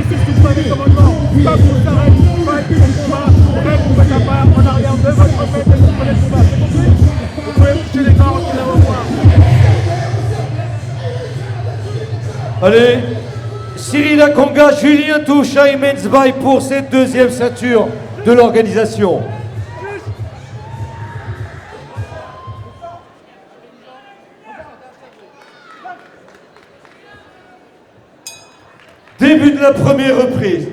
c'est pas des commandements. Stop, on s'arrête, fight, on combat, on reste, on met à part, en arrière de votre fête et vous prenez le combat. C'est compris? Vous pouvez toucher les cordes et la revoir. Allez, Cyril Akonga, Julien Toucha et Menzbaï pour cette deuxième ceinture de l'organisation. Début de la première reprise.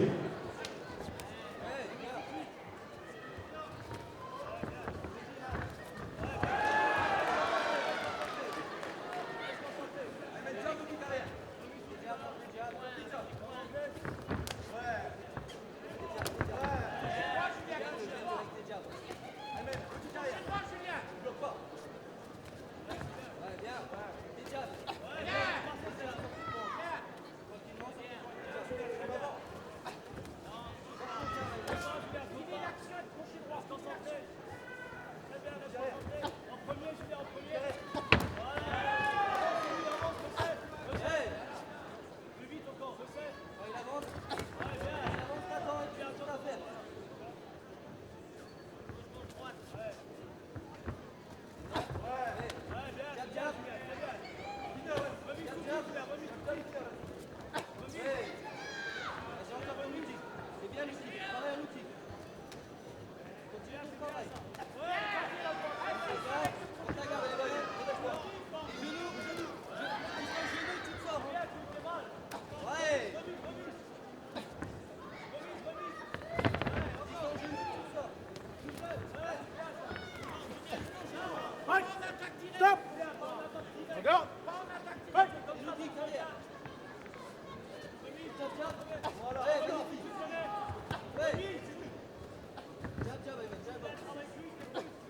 Stop. Regarde. Fight.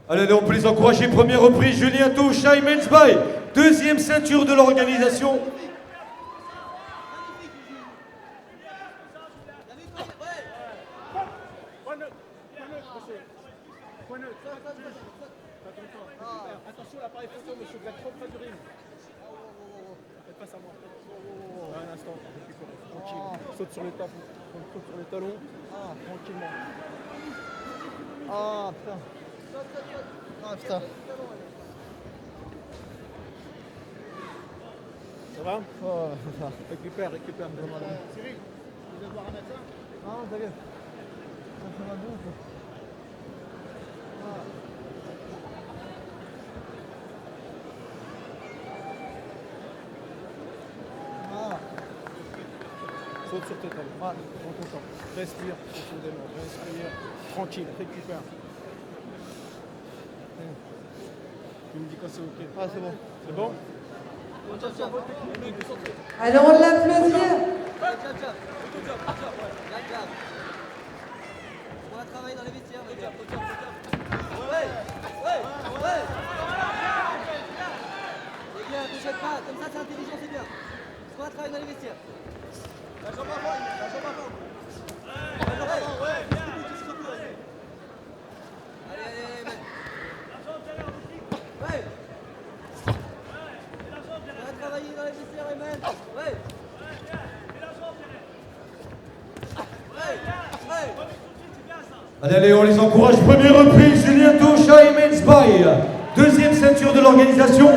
Allez, on peut les encourager. Première reprise, Julien Toucha et Menzbaï. Deuxième ceinture de l'organisation. Attention, l'appareil photo, monsieur, vous êtes trop près du ring. Faites face à moi. Un instant, tranquille. Saute sur les talons. Saute sur les talons. Tranquillement. Ah putain. Ah putain. Ça va? Oh, ça. Récupère. Cyril, vous voulez voir un médecin? Non, t'inquiète. Ça va bien, quoi. Saute sur tes talons. Prends ton temps. Respire profondément. Respire. Tranquille. Récupère. Tu me dis quand c'est ok. Ah, c'est bon. C'est bon? Alors on l'applaudit. On va travailler dans les vestiaires. C'est bien, ne jette pas, comme ça c'est intelligent, c'est bien. On va travailler dans les vestiaires. La jambe avant, la jambe avant. Allez, mec. Ouais. On va travailler dans les vestiaires, Emen. Ouais. Allez, on les encourage. Première reprise, Julien Toucha et Menzbaï. Deuxième ceinture de l'organisation.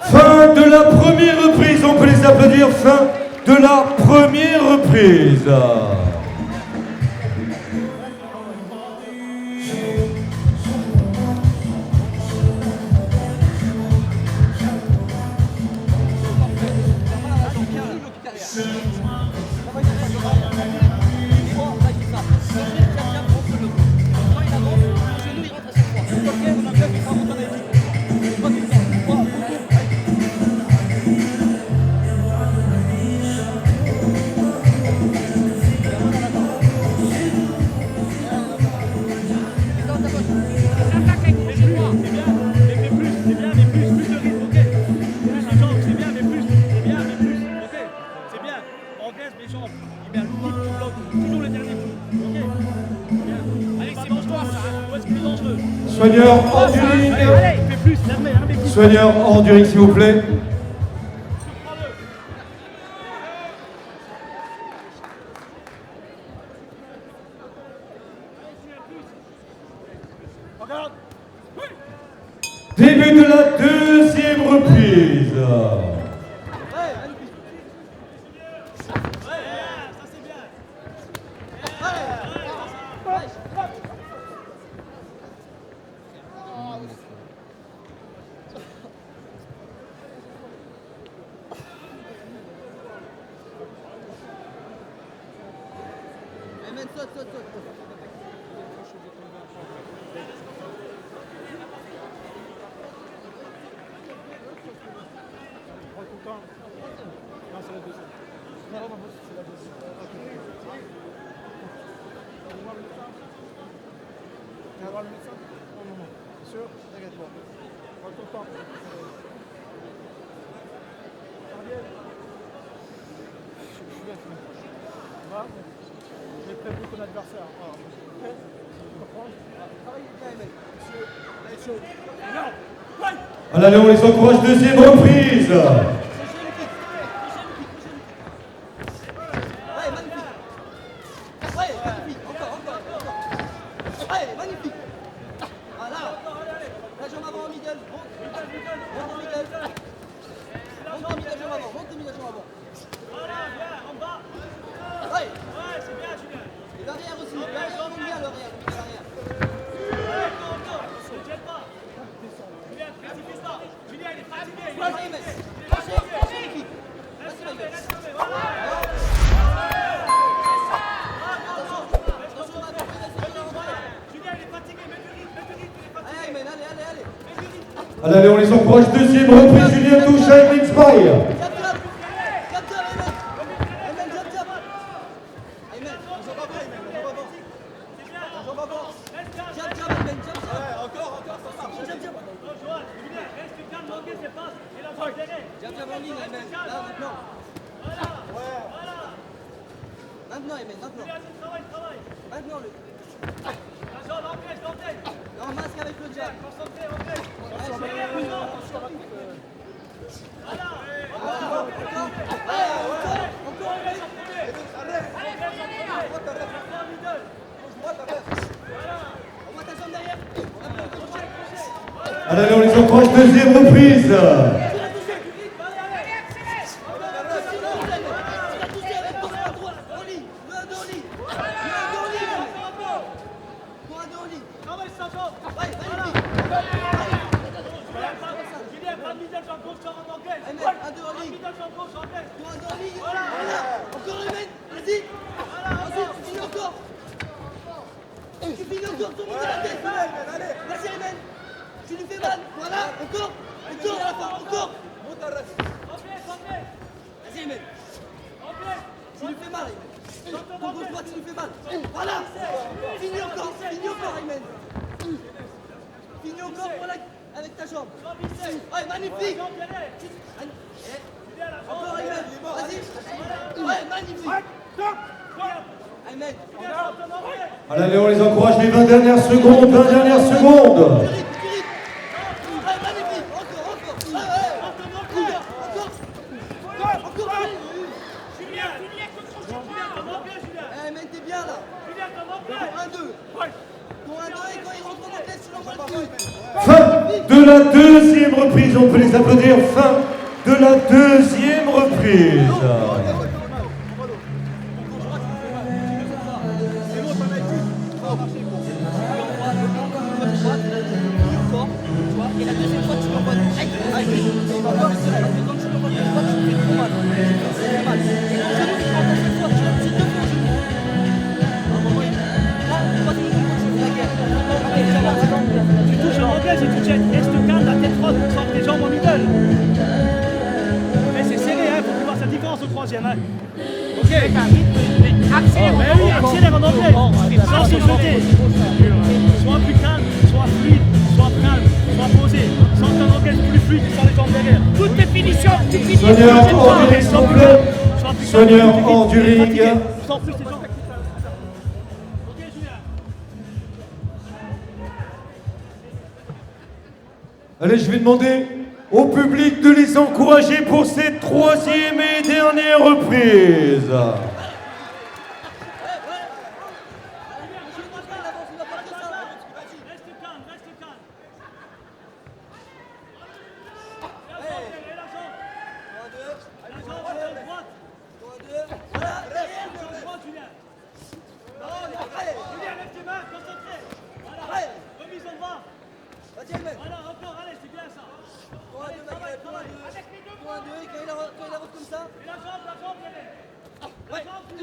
Fin de la première reprise, on peut les applaudir. Fin de la première reprise. Soigneur hors du ring. Allez, fais plus, Soigneur hors du ring, s'il vous plaît. Début de la deuxième reprise. Amen, saute. Prends tout le temps. Non, c'est la deuxième. Non, c'est la deuxième. Ok. Tu veux voir le médecin? Tu veux voir le médecin? Non. C'est sûr? T'inquiète pas. Prends tout le temps. Ariel. Je suis bête, mais. Tu vois? J'ai prévu ton adversaire. Ok? Tu comprends? Travaille bien, Amen. Monsieur, allez, chaud. Non! Ouais! Allez, on les encourage, deuxième reprise. Ouais, magnifique. Ouais, magnifique. Encore. Ouais, magnifique. Voilà. La jambe avant en middle. Monte en middle. Monte en middle, jambe avant. Monte en middle, jambe avant. Voilà, viens, en bas. Ouais. Ouais, c'est bien, Julien. Et l'arrière aussi. L'arrière, monte bien l'arrière. L'arrière. Encore. Ne tiens pas. Julien, précipite pas. Julien, il est fatigué. Vas-y, Amen. Magnifique. Vas-y, Amen. Julien, il est fatigué. Mets du rythme, il est fatigué. Allez, Amen, allez. Mets du rythme. Allez, on les encourage, deuxième reprise. Julien touche avec l'inspire. Jab, Amen. Amen, jab. Amen. Jambe avant, Amen. Jab, Amen, jab. Ouais, encore, ça marche. Jab. Non, Joël, Julien, reste calme, manquer ses passes et la voix derrière. Jab en ligne, Amen. Là, maintenant. Voilà. Maintenant, Amen, maintenant. Julien, travaille. Maintenant, le. La jambe, l'encaisse. Non, masque avec le jab. Concentré. Encore, Amen. On voit ta jambe derrière. Allez, on les encourage, deuxième reprise. Travaille sa jambe. Julien, pas de middle, jambe gauche, jambe anglaise. Amen, un, deux en ligne. Middle, jambe gauche, anglaise. Voilà. Encore, Amen. Vas-y. Ensuite, tu finis encore. Tu finis encore, tourne de la tête. Vas-y, Amen. Tu lui fais mal. Voilà. Encore à la fin. Encore. Vas-y, Amen. Tu lui fais mal, Amen. Ton gauche droite, tu lui fais mal. Voilà. Finis encore, Amen. Finis encore avec ta jambe. Ouais, magnifique. Encore, Amen. Vas-y. Ouais, magnifique. Amen. Allez, on les encourage, les 20 dernières secondes. Tu rythme. Ouais, magnifique. Encore. Encore. Julien, comment bien, Julien? Amen, t'es bien là. Julien, comment bien? Ton 1-2 et quand il rentre en tête, tu l'envoies le but. Fin de la deuxième reprise. On peut les applaudir. Fin de la deuxième reprise. Et la deuxième fois, tu l'envoies avec lui. Et quand tu l'envoies avec toi, tu fais trop mal. Tu fais mal. Et quand tu lui prends ta seule fois, tu te fais un genou. À un moment, là, toi, tu fais la guerre. Tu touches en anglaise et tu tiens. Reste calme, la tête froide, sors tes jambes en middle. Mais c'est serré, hein, faut voir sa différence au troisième. Hein. Ok. Accélère en anglais. Sans se jeter. Sois plus calme, sois fluide, sois calme, sois posé. Sans ton anglaise plus fluide, sans les jambes derrière. Toutes tes finitions, tu finis. Soigneur hors du ring, s'il vous plaît. Soigneur hors du ring. Sans plus tes jambes. Ok, Julien. Allez, je vais demander au public de les encourager pour cette troisième et dernière reprise.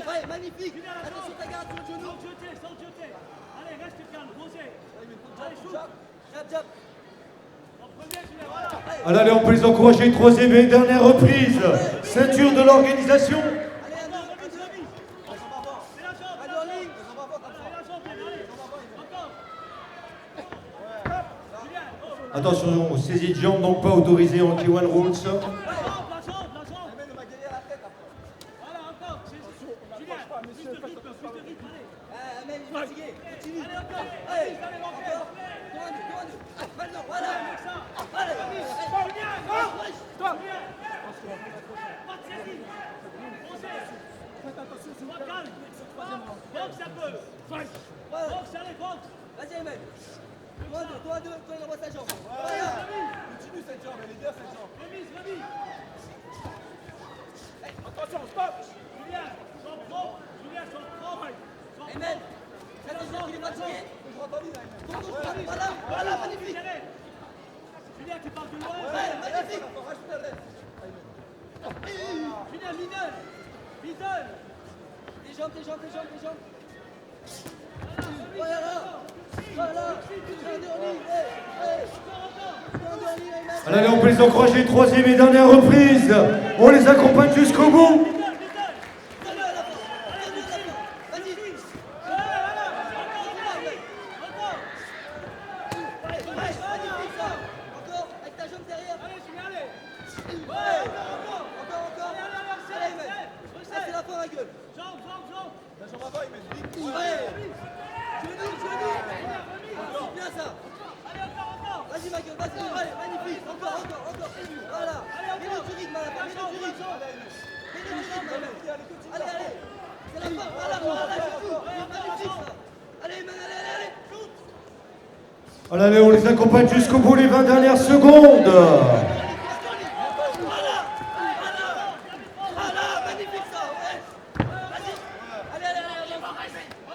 Ouais, magnifique. Attention, ta garde sur le genou. Sans jeter. Allez, reste calme, posez. Allez, shoot. Jab. En premier, Julien, voilà. Allez, on peut les encourager une troisième et dernière reprise. Ceinture de l'organisation. Allez, un, deux, Remise. C'est la jambe. allez, en ligne. Allez, la jambe, allez. Encore. Julien, oh. Attention, saisie de jambe, donc pas autorisée en K1 Rules. La jambe. Voilà, encore. Julien, plus de rythme, allez. Amel, il est fatigué. Continue. Allez, encore. Allez, Allez, encore. Deux, un, deux. Maintenant, voilà. Allez, Allez. Julien, go. Stop. Julien. Pas de saisie. Posez. Sois calme. Boxe un peu. Boxe, allez, boxe. Vas-y, Amel. Toi, un, deux, toi, il envoie sa jambe. Voilà. Continue cette jambe, elle est bien cette jambe. Remise. Attention, stop. Julien, jambe propre. Amel, attention, il est fatigué. Voilà, magnifique. Julien, tu pars de loin. Ouais, magnifique. Julien, middle. Les jambes. Voilà. Allez, on peut les encourager une troisième et dernière reprise. On les accompagne jusqu'au bout. Vas-y ma gueule, vas-y, allez, magnifique, encore, voilà, mets-le du rythme à la fin, mets-le du rythme, allez, c'est la fin, voilà, c'est tout, magnifique ça, allez, shoot. Allez, on les accompagne jusqu'au bout les 20 dernières secondes. Voilà, magnifique ça, ouais, vas-y, allez,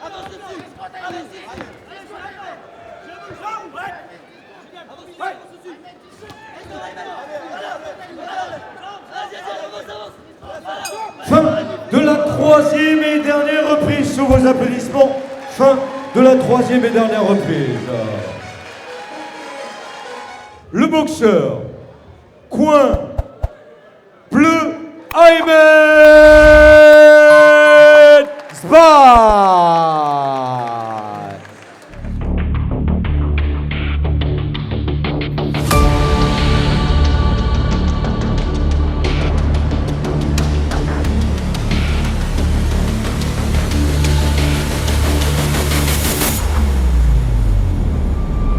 avance dessus, Fin de la troisième et dernière reprise sous vos applaudissements. Fin de la troisième et dernière reprise. Le boxeur, coin bleu, Ayman.